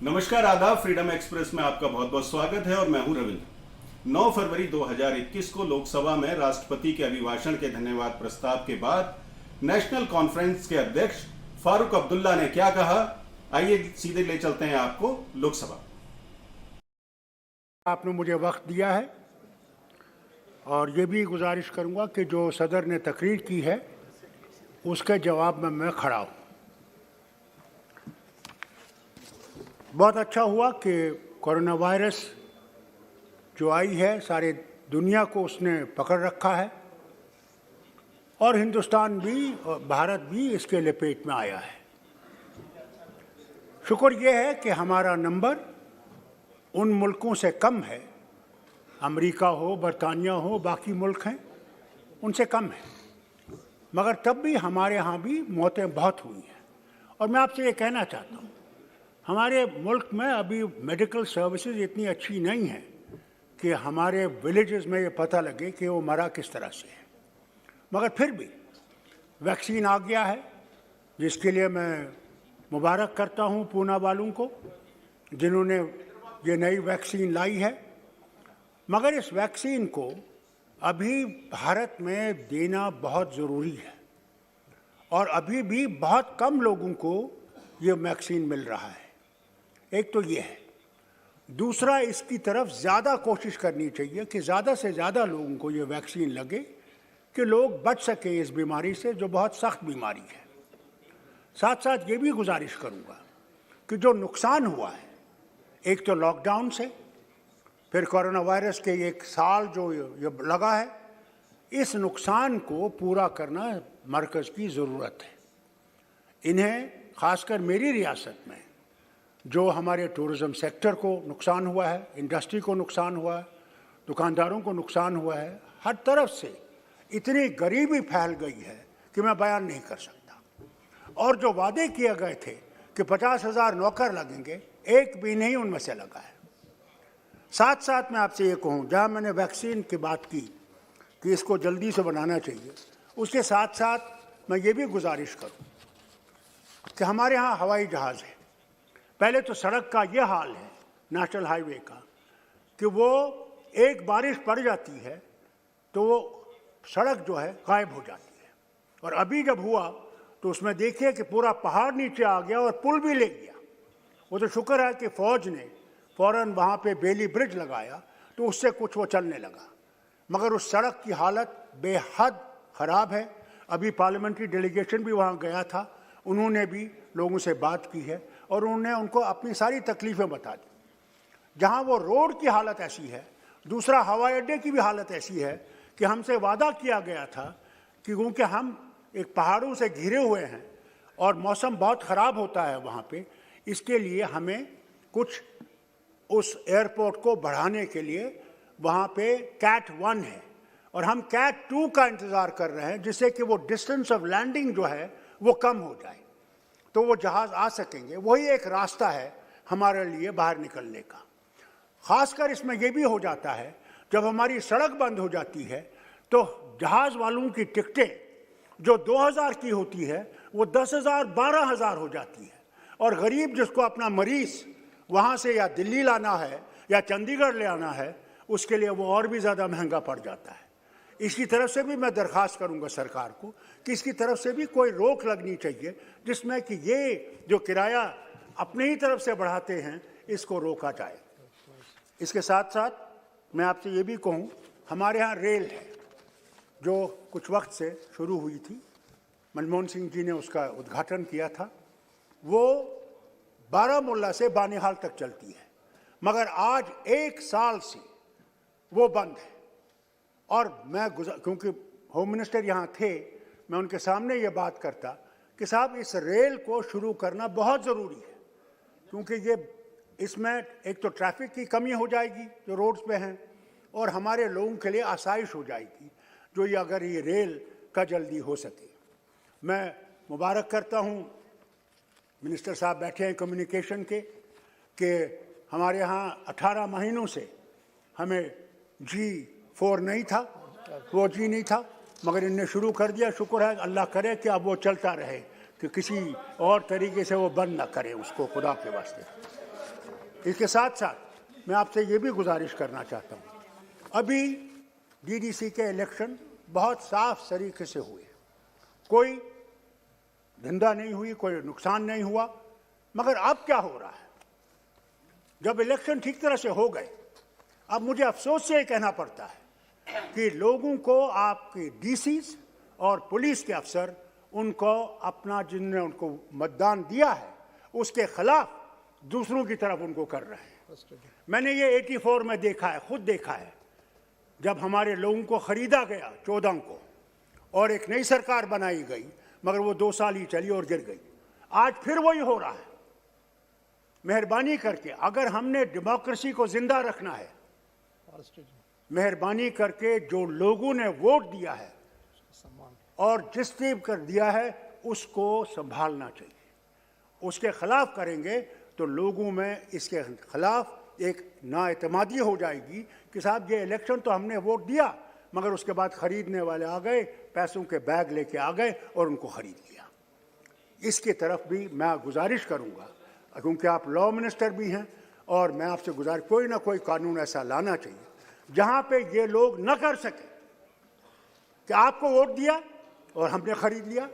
नमस्कार, आदाब। Freedom express में आपका बहुत बहुत स्वागत है और मैं हूं रविंद्र। 9 फरवरी 2021 को लोकसभा में राष्ट्रपति के अभिभाषण के धन्यवाद प्रस्ताव के बाद नेशनल कॉन्फ्रेंस के अध्यक्ष फारूक अब्दुल्ला ने क्या कहा, आइए सीधे ले चलते हैं आपको लोकसभा। आपने मुझे वक्त दिया है और ये भी गुजारिश करूंगा कि जो सदर ने तकरीर की है उसके जवाब में मैं खड़ा हूं। बहुत अच्छा हुआ कि कोरोना वायरस जो आई है सारे दुनिया को उसने पकड़ रखा है और हिंदुस्तान भी और भारत भी इसके लपेट में आया है। शुक्र यह है कि हमारा नंबर उन मुल्कों से कम है, अमेरिका हो, बरतानिया हो, बाकी मुल्क हैं उनसे कम है, मगर तब भी हमारे यहाँ भी मौतें बहुत हुई हैं। और मैं आपसे ये कहना चाहता हूँ, हमारे मुल्क में अभी मेडिकल सर्विसेज इतनी अच्छी नहीं है कि हमारे विलेजेस में ये पता लगे कि वो मरा किस तरह से है, मगर फिर भी वैक्सीन आ गया है, जिसके लिए मैं मुबारक करता हूँ पूना वालों को जिन्होंने ये नई वैक्सीन लाई है। मगर इस वैक्सीन को अभी भारत में देना बहुत ज़रूरी है और अभी भी बहुत कम लोगों को ये वैक्सीन मिल रहा है। एक तो ये है, दूसरा इसकी तरफ ज़्यादा कोशिश करनी चाहिए कि ज़्यादा से ज़्यादा लोगों को ये वैक्सीन लगे कि लोग बच सकें इस बीमारी से जो बहुत सख्त बीमारी है। साथ साथ ये भी गुजारिश करूँगा कि जो नुकसान हुआ है, एक तो लॉकडाउन से, फिर कोरोना वायरस के एक साल जो ये लगा है, इस नुकसान को पूरा करना मरकज़ की ज़रूरत है। इन्हें ख़ासकर मेरी रियासत में जो हमारे टूरिज़्म सेक्टर को नुकसान हुआ है, इंडस्ट्री को नुकसान हुआ है, दुकानदारों को नुकसान हुआ है, हर तरफ से इतनी गरीबी फैल गई है कि मैं बयान नहीं कर सकता। और जो वादे किए गए थे कि 50,000 नौकर लगेंगे, एक भी नहीं उनमें से लगा है। साथ साथ मैं आपसे ये कहूँ, जहाँ मैंने वैक्सीन की बात की कि इसको जल्दी से बनाना चाहिए, उसके साथ साथ मैं ये भी गुजारिश करूँ कि हमारे यहाँ हवाई जहाज़ है। पहले तो सड़क का ये हाल है नेशनल हाईवे का कि वो एक बारिश पड़ जाती है तो वो सड़क जो है गायब हो जाती है, और अभी जब हुआ तो उसमें देखिए कि पूरा पहाड़ नीचे आ गया और पुल भी ले गया। वो तो शुक्र है कि फ़ौज ने फ़ौरन वहाँ पे बेली ब्रिज लगाया तो उससे कुछ वो चलने लगा, मगर उस सड़क की हालत बेहद ख़राब है। अभी पार्लियामेंट्री डेलीगेशन भी वहाँ गया था, उन्होंने भी लोगों से बात की है और उन्होंने उनको अपनी सारी तकलीफ़ें बता दी। जहाँ वो रोड की हालत ऐसी है, दूसरा हवाई अड्डे की भी हालत ऐसी है कि हमसे वादा किया गया था कि क्योंकि हम एक पहाड़ों से घिरे हुए हैं और मौसम बहुत ख़राब होता है वहाँ पे, इसके लिए हमें कुछ उस एयरपोर्ट को बढ़ाने के लिए वहाँ पे कैट 1 है और हम कैट 2 का इंतज़ार कर रहे हैं, जिससे कि वो डिस्टेंस ऑफ लैंडिंग जो है वो कम हो जाए तो वो जहाज़ आ सकेंगे। वही एक रास्ता है हमारे लिए बाहर निकलने का। ख़ासकर इसमें ये भी हो जाता है, जब हमारी सड़क बंद हो जाती है तो जहाज़ वालों की टिकटें जो 2,000 की होती है वो 10,000 12,000 हो जाती है, और गरीब जिसको अपना मरीज़ वहाँ से या दिल्ली लाना है या चंडीगढ़ ले आना है, उसके लिए वो और भी ज़्यादा महंगा पड़ जाता है। इसकी तरफ से भी मैं दरख्वास्त करूंगा सरकार को कि इसकी तरफ से भी कोई रोक लगनी चाहिए, जिसमें कि ये जो किराया अपनी ही तरफ से बढ़ाते हैं इसको रोका जाए। इसके साथ साथ मैं आपसे ये भी कहूँ, हमारे यहाँ रेल है जो कुछ वक्त से शुरू हुई थी, मनमोहन सिंह जी ने उसका उद्घाटन किया था। वो बारामूला से बानिहाल तक चलती है, मगर आज 1 साल से वो बंद है। और मैं क्योंकि होम मिनिस्टर यहाँ थे, मैं उनके सामने ये बात करता कि साहब इस रेल को शुरू करना बहुत ज़रूरी है, क्योंकि ये इसमें एक तो ट्रैफिक की कमी हो जाएगी जो रोड्स पे हैं, और हमारे लोगों के लिए आसाइश हो जाएगी जो ये अगर ये रेल का जल्दी हो सके। मैं मुबारक करता हूँ मिनिस्टर साहब बैठे हैं कम्युनिकेशन के कि हमारे यहाँ 18 महीनों से हमें G4 नहीं था, 4G नहीं था, मगर इनने शुरू कर दिया। शुक्र है, अल्लाह करे कि अब वो चलता रहे, कि किसी और तरीके से वो बंद ना करें उसको, खुदा के वास्ते। इसके साथ साथ मैं आपसे ये भी गुजारिश करना चाहता हूँ, अभी डीडीसी के इलेक्शन बहुत साफ तरीके से हुए, कोई धंधा नहीं हुई, कोई नुकसान नहीं हुआ। मगर अब क्या हो रहा है, जब इलेक्शन ठीक तरह से हो गए, अब मुझे अफसोस से कहना पड़ता है कि लोगों को आपके डीसीज और पुलिस के अफसर उनको अपना, जिनने उनको मतदान दिया है, उसके खिलाफ दूसरों की तरफ उनको कर रहे हैं। मैंने ये 84 में देखा है, खुद देखा है, जब हमारे लोगों को खरीदा गया 14 को और एक नई सरकार बनाई गई, मगर वो 2 साल ही चली और गिर गई। आज फिर वही हो रहा है। मेहरबानी करके, अगर हमने डेमोक्रेसी को जिंदा रखना है, मेहरबानी करके जो लोगों ने वोट दिया है और जिसने कर दिया है उसको संभालना चाहिए। उसके खिलाफ करेंगे तो लोगों में इसके खिलाफ एक नाएतमादी हो जाएगी कि साहब ये इलेक्शन तो हमने वोट दिया, मगर उसके बाद खरीदने वाले आ गए, पैसों के बैग लेके आ गए और उनको खरीद लिया। इसकी तरफ भी मैं गुजारिश करूंगा, क्योंकि आप लॉ मिनिस्टर भी हैं, और मैं आपसे गुजारिश, कोई ना कोई कानून ऐसा लाना चाहिए जहां पे ये लोग न कर सके कि आपको वोट दिया और हमने खरीद लिया।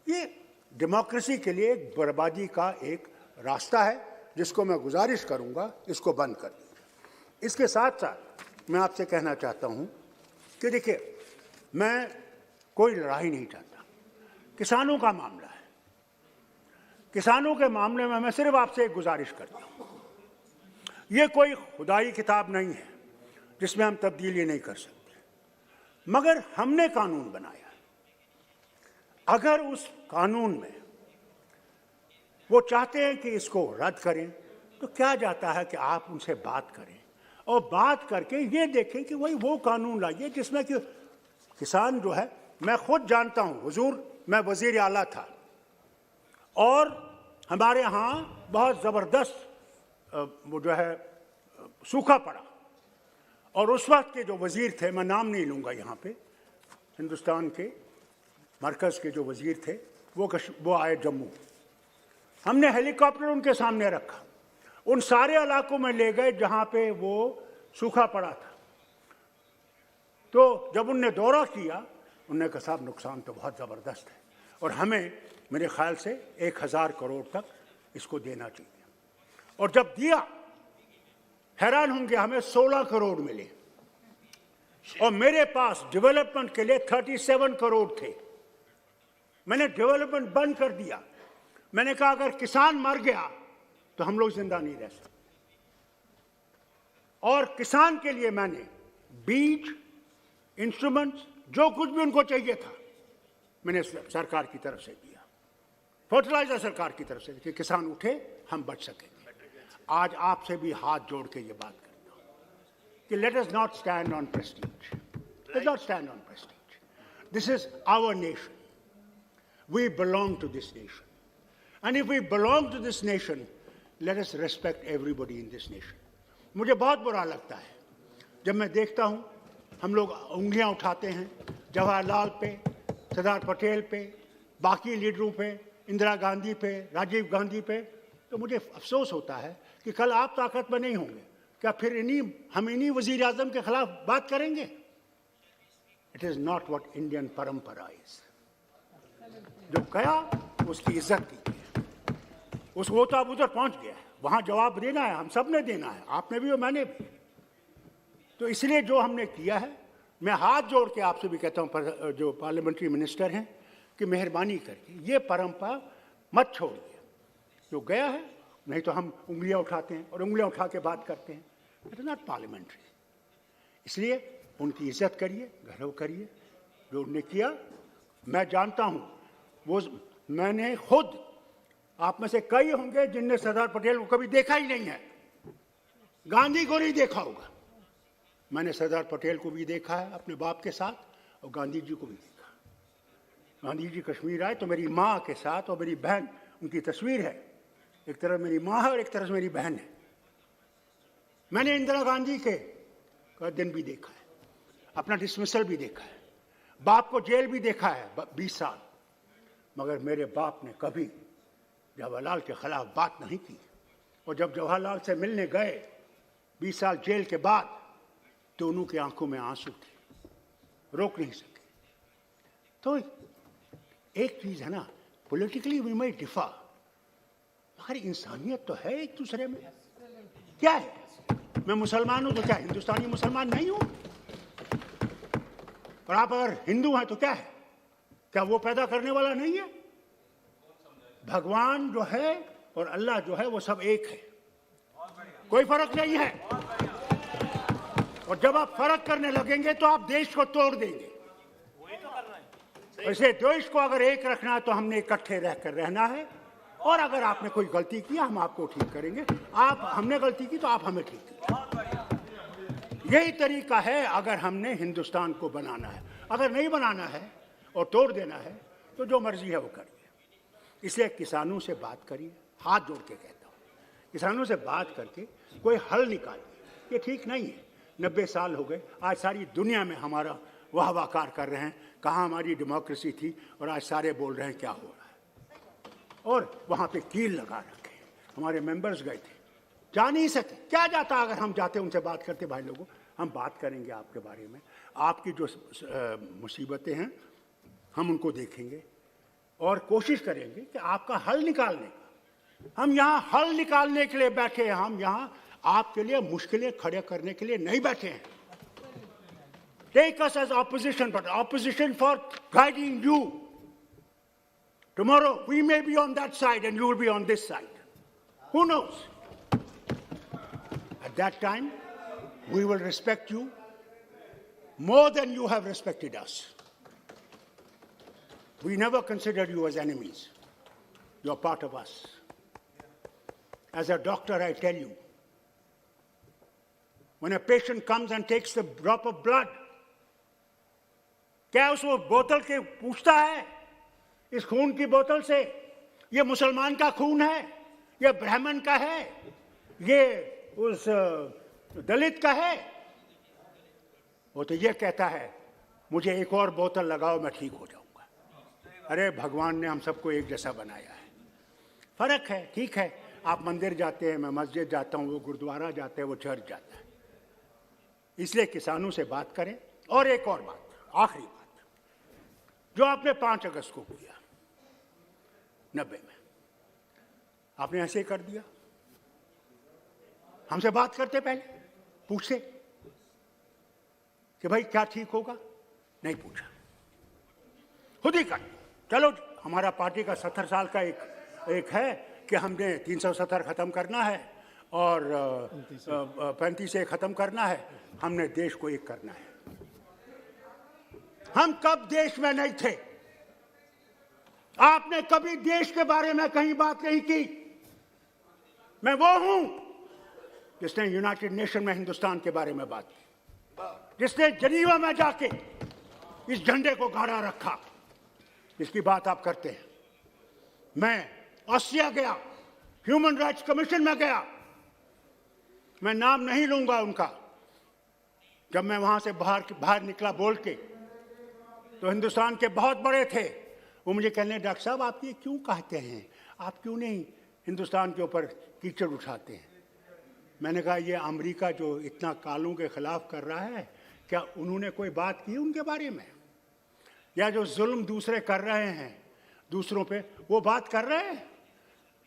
ये डेमोक्रेसी के लिए एक बर्बादी का एक रास्ता है, जिसको मैं गुजारिश करूंगा इसको बंद कर दीजिए। इसके साथ साथ मैं आपसे कहना चाहता हूं कि देखिए, मैं कोई लड़ाई नहीं चाहता, किसानों का मामला है। किसानों के मामले में मैं सिर्फ आपसे एक गुजारिश करता हूं, ये कोई खुदाई किताब नहीं है जिसमें हम तब्दीली नहीं कर सकते, मगर हमने कानून बनाया। अगर उस कानून में वो चाहते हैं कि इसको रद्द करें, तो क्या जाता है कि आप उनसे बात करें और बात करके ये देखें कि वही वो कानून लाइए जिसमें कि किसान जो है, मैं खुद जानता हूं हुजूर, मैं वजीर आला था और हमारे यहाँ बहुत ज़बरदस्त वो जो है सूखा पड़ा, और उस वक्त के जो वजीर थे, मैं नाम नहीं लूँगा यहाँ पे, हिंदुस्तान के मरकज़ के जो वजीर थे, वो आए जम्मू। हमने हेलीकॉप्टर उनके सामने रखा, उन सारे इलाकों में ले गए जहाँ पे वो सूखा पड़ा था। तो जब उनने दौरा किया, उन्होंने कहा साहब नुकसान तो बहुत ज़बरदस्त है और हमें, मेरे ख्याल से 1000 करोड़ तक इसको देना चाहिए। और जब दिया, हैरान होंगे, हमें 16 करोड़ मिले और मेरे पास डेवलपमेंट के लिए 37 करोड़ थे। मैंने डेवलपमेंट बंद कर दिया। मैंने कहा अगर किसान मर गया तो हम लोग जिंदा नहीं रह सकते, और किसान के लिए मैंने बीज, इंस्ट्रूमेंट्स, जो कुछ भी उनको चाहिए था, मैंने सरकार की तरफ से दिया, फर्टिलाइजर सरकार की तरफ से, कि किसान उठे, हम बच सकेंगे। आज आपसे भी हाथ जोड़ के ये बात करता हूं कि let us not stand on prestige, let's not stand on prestige. This is our nation, we belong to this nation, and if we belong to this nation, let us respect everybody in this nation. मुझे बहुत बुरा लगता है जब मैं देखता हूं हम लोग उंगलियां उठाते हैं जवाहरलाल पे, सरदार पटेल पे, बाकी लीडरों पे, इंदिरा गांधी पे, राजीव गांधी पे, तो मुझे अफसोस होता है कि कल आप ताकत में नहीं होंगे, क्या फिर हम इन्हीं वजीर आजम के खिलाफ बात करेंगे? It is not what Indian परंपरा इज। जो गया उसकी इज्जत कीजिए, वो तो अब उधर पहुंच गया है, वहां जवाब देना है, हम सब ने देना है, आपने भी और मैंने भी। तो इसलिए जो हमने किया है, मैं हाथ जोड़ के आपसे भी कहता हूं, जो पार्लियामेंट्री मिनिस्टर हैं, कि मेहरबानी करके ये परंपरा मत छोड़िए। जो गया है, नहीं तो हम उंगलियां उठाते हैं और उंगलियां उठा के बात करते हैं। It is not parliamentary. इसलिए उनकी इज्जत करिए, गौरव करिए, जो उन्होंने किया। मैं जानता हूं, वो मैंने खुद, आप में से कई होंगे जिनने सरदार पटेल को कभी देखा ही नहीं है, गांधी को नहीं देखा होगा। मैंने सरदार पटेल को भी देखा है अपने बाप के साथ, और गांधी जी को भी देखा। गांधी जी कश्मीर आए तो मेरी माँ के साथ और मेरी बहन, उनकी तस्वीर है, एक तरफ मेरी माँ है और एक तरफ मेरी बहन है। मैंने इंदिरा गांधी का दिन भी देखा है, अपना डिसमिसल भी देखा है, बाप को जेल भी देखा है 20 साल, मगर मेरे बाप ने कभी जवाहरलाल के खिलाफ बात नहीं की और जब जवाहरलाल से मिलने गए 20 साल जेल के बाद, दोनों की आंखों में आंसू थे, रोक नहीं सके। तो एक चीज है ना, पॉलिटिकली वी may differ, मगर इंसानियत तो है एक दूसरे में। क्या है, मैं मुसलमान हूं तो क्या हिंदुस्तानी मुसलमान नहीं हूं? और आप अगर हिंदू हैं तो क्या है, क्या वो पैदा करने वाला नहीं है? भगवान जो है और अल्लाह जो है वो सब एक है, कोई फर्क नहीं है। और जब आप फर्क करने लगेंगे तो आप देश को तोड़ देंगे। ऐसे देश को अगर एक रखना है तो हमने इकट्ठे रहकर रहना है, और अगर आपने कोई गलती की हम आपको ठीक करेंगे, हमने गलती की तो आप हमें ठीक करेंगे। यही तरीका है अगर हमने हिंदुस्तान को बनाना है। अगर नहीं बनाना है और तोड़ देना है तो जो मर्जी है वो करिए। इसलिए किसानों से बात करिए, हाथ जोड़ के कहता हूँ, किसानों से बात करके कोई हल निकालिए। ये ठीक नहीं है, 90 साल हो गए, आज सारी दुनिया में हमारा वाहवाकार कर रहे हैं, कहाँ हमारी डेमोक्रेसी थी, और आज सारे बोल रहे हैं क्या हो रहा है। और वहाँ पे कील लगा रखे, हमारे मेंबर्स गए थे, जा नहीं सके। क्या जाता अगर हम जाते उनसे बात करते, भाई लोगों हम बात करेंगे आपके बारे में, आपकी जो मुसीबतें हैं हम उनको देखेंगे और कोशिश करेंगे कि आपका हल निकालने का। हम यहाँ हल निकालने के लिए बैठे हैं, हम यहाँ आपके लिए मुश्किलें खड़े करने के लिए नहीं बैठे हैं। Take us as opposition, but opposition for guiding you. Tomorrow we may be on that side and you will be on this side. Who knows? At that time, we will respect you more than you have respected us. We never considered you as enemies. You're part of us. As a doctor, I tell you, when a patient comes and takes the drop of blood, क्या उस बोतल के पूछता है, इस खून की बोतल से ये मुसलमान का खून है, ये ब्राह्मण का है, ये उस दलित का है? वो तो ये कहता है मुझे एक और बोतल लगाओ मैं ठीक हो जाऊंगा। अरे भगवान ने हम सबको एक जैसा बनाया है। फर्क है, ठीक है, आप मंदिर जाते हैं, मैं मस्जिद जाता हूँ, वो गुरुद्वारा जाते हैं, वो चर्च जाता है। इसलिए किसानों से बात करें। और एक और बात, आखिरी बात, जो आपने 5 अगस्त को किया 90 में, आपने ऐसे कर दिया। हमसे बात करते पहले पूछते कि भाई क्या ठीक होगा, नहीं पूछा, खुद ही कर। चलो हमारा पार्टी का 70 साल का एक है कि हमने 370 खत्म करना है और 35 से खत्म करना है, हमने देश को एक करना है। हम कब देश में नहीं थे? आपने कभी देश के बारे में कहीं बात नहीं की। मैं वो हूं जिसने यूनाइटेड नेशन में हिंदुस्तान के बारे में बात की, जिसने जनीवा में जाके इस झंडे को गाड़ा रखा, इसकी बात आप करते हैं। मैं ऑस्ट्रिया गया, ह्यूमन राइट्स कमीशन में गया, मैं नाम नहीं लूंगा उनका। जब मैं वहां से बाहर निकला बोल के, तो हिंदुस्तान के बहुत बड़े थे, वो मुझे कहने, डॉक्टर साहब आप ये क्यों कहते हैं, आप क्यों नहीं हिंदुस्तान के ऊपर कीचड़ उठाते हैं? मैंने कहा ये अमेरिका जो इतना कालों के खिलाफ कर रहा है, क्या उन्होंने कोई बात की उनके बारे में? या जो जुल्म दूसरे कर रहे हैं दूसरों पे, वो बात कर रहे हैं?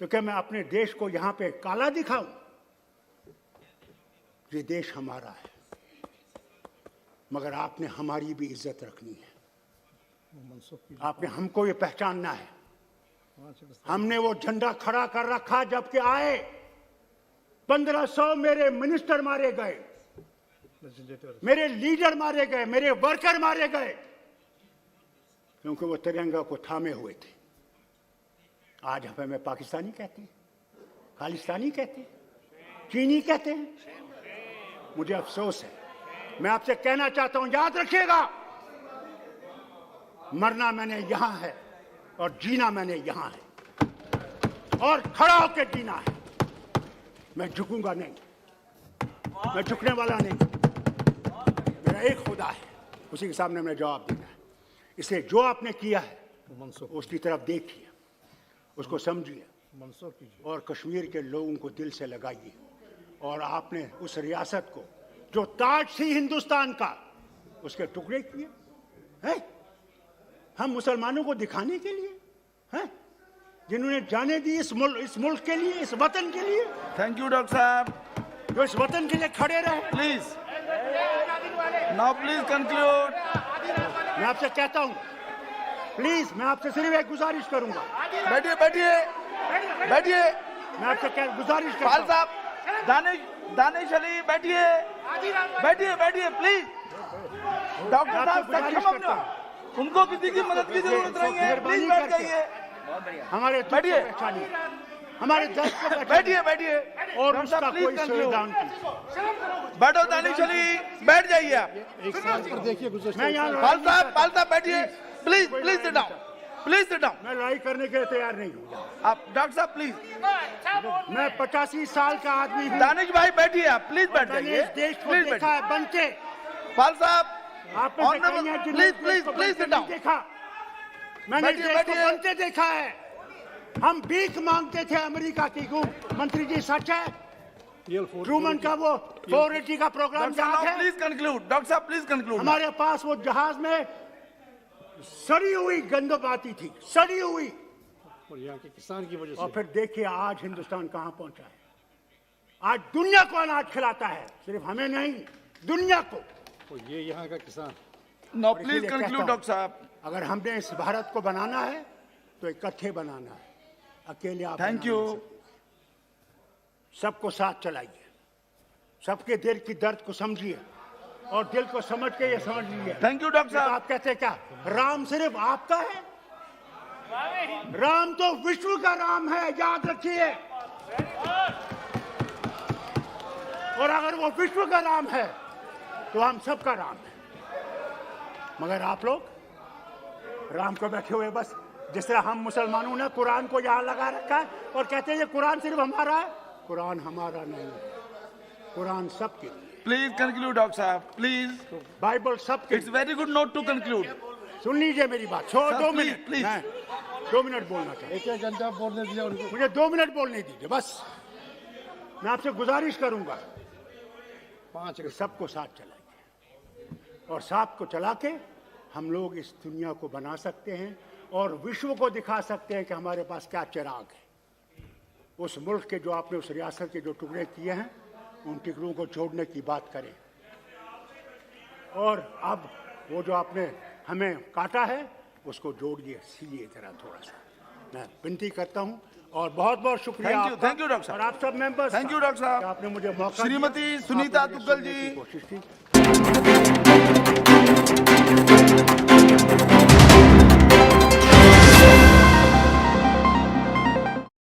तो क्या मैं अपने देश को यहाँ पे काला दिखाऊं? ये देश हमारा है, मगर आपने हमारी भी इज्जत रखनी है, आपने हमको ये पहचानना है। हमने वो झंडा खड़ा कर रखा, जबकि आए 1500 मेरे मिनिस्टर मारे गए, मेरे लीडर मारे गए, मेरे वर्कर मारे गए, क्योंकि वो तिरंगा को थामे हुए थे। आज हमें पाकिस्तानी कहते हैं, खालिस्तानी कहते हैं, चीनी कहते हैं। मुझे अफसोस है, मैं आपसे कहना चाहता हूं, याद रखिएगा, मरना मैंने यहां है और जीना मैंने यहां है, और खड़ा होकर जीना है। मैं झुकूंगा नहीं, मैं झुकने वाला नहीं। मेरा एक खुदा है, उसी के सामने मैं जवाब देना है। इसलिए जो आपने किया है उसकी तरफ देखिए, उसको समझिए, और कश्मीर के लोगों को दिल से लगाइए। और आपने उस रियासत को जो ताज थी हिंदुस्तान का, उसके टुकड़े किए हैं हम मुसलमानों को दिखाने के लिए, हैं जिन्होंने जाने दी इस मुल्क के लिए, इस वतन के लिए। थैंक यू डॉक्टर साहब। जो इस वतन के लिए खड़े रहे। Please now please conclude. मैं आपसे कहता हूं, प्लीज मैं आपसे सिर्फ एक गुजारिश करूंगा। बैठिए बैठिए बैठिए। मैं आपसे गुजारिश करता पाल हूं। साहब, दानिश अली बैठिए बैठिए बैठिए प्लीज। डॉक्टर साहब सक्षम अपना, उनको किसी की मदद की जरूरत नहीं है, प्लीज बैठ जाइए। हमारे दुख को बैठिए। पहचानिए, हमारे दर्द को पहचानिए। बैठिए बैठिए और डॉक्टर उसका साहब, कोई प्लीज कंक्लूड। समाधान कीजिए। बैठो दानिश अली, बैठ जाइए आप। मैं यहाँ पाल साहब बैठिए please please sit down, please sit down. मैं लड़ाई करने के लिए तैयार नहीं हूँ। आप डॉक्टर साहब प्लीज। मैं 85 साल का आदमी हूँ। दानिश भाई बैठिए आप, प्लीज बैठ मैंने जाइए, इस देश को प्लीज देखा बैठिए। है बनके। पाल साहब आपने देखा है जिन्होंने प्लीज इस प्लीज देश को प्लीज बनके सिट डाउन। नहीं देखा। मैंने इस बैठिए, देश को बैठिए। बनते देखा है। हम भीख मांगते थे अमेरिका की घूम। मंत्री जी सच है? ट्रूमन का वो 480 का प्रोग्राम डॉक्टर याद साहब है? प्लीज कंक्लूड, डॉक्टर साहब प्लीज कंक्लूड। हमारे पास वो जहाज में सड़ी हुई गंदम आती थी, सड़ी हुई। और यहाँ के किसान की वजह और से फिर देखिए आज हिंदुस्तान कहां पहुंचा है। आज दुनिया को अनाज खिलाता है, सिर्फ हमें नहीं, दुनिया को। तो ये यहाँ का किसान। नो और प्लीज इसीलिए कहता कंक्लूड हूं, डॉक्टर साहब। अगर हमने इस भारत को बनाना है तो इकट्ठे बनाना है, अकेले आप थैंक बना यू। नहीं सकते। सबको साथ चलाइए, सबके दिल की दर्द को समझिए और दिल को समझ के ये समझ लीजिए। थैंक यू डॉक्टर साहब। आप कहते हैं क्या राम सिर्फ आपका है? राम तो विश्व का राम है, याद रखिए। और अगर वो विश्व का राम है तो हम सबका राम है। मगर आप लोग राम को बैठे हुए बस, जिस तरह हम मुसलमानों ने कुरान को यहां लगा रखा है और कहते हैं ये कुरान सिर्फ हमारा है। कुरान हमारा नहीं है, कुरान सबके लिए। प्लीज कंक्लूड डॉक्टर साहब प्लीज। बाइबल सबके it's very good note to conclude. सुन लीजिए मेरी बात। Sir, 2 please, minute, please. मैं 2 मिनट बोलना चाहता हूं। एक घंटा बोलने दिया उनको। मुझे 2 मिनट बोलने दीजिए बस। मैं आपसे गुजारिश करूंगा 5 कि सबको साथ चलाइए और साथ को चला के हम लोग इस दुनिया को बना सकते हैं और विश्व को दिखा सकते हैं कि हमारे पास क्या चिराग है। उस मुल्क के जो आपने उस रियासत के जो टुकड़े किए हैं, उन टुकड़ों को जोड़ने की बात करें। और अब वो जो आपने हमें काटा है उसको जोड़िए, सीलिए जरा थोड़ा सा। मैं विनती करता हूं और बहुत बहुत शुक्रिया Thank you, आपका thank you, डॉक्टर साहब। और आप सब मेंबर्स Thank you, डॉक्टर साहब। कि आपने मुझे मौका दिया। श्रीमती सुनीता आपने मुझे दुग्गल सुनने जी। की कोशिश की।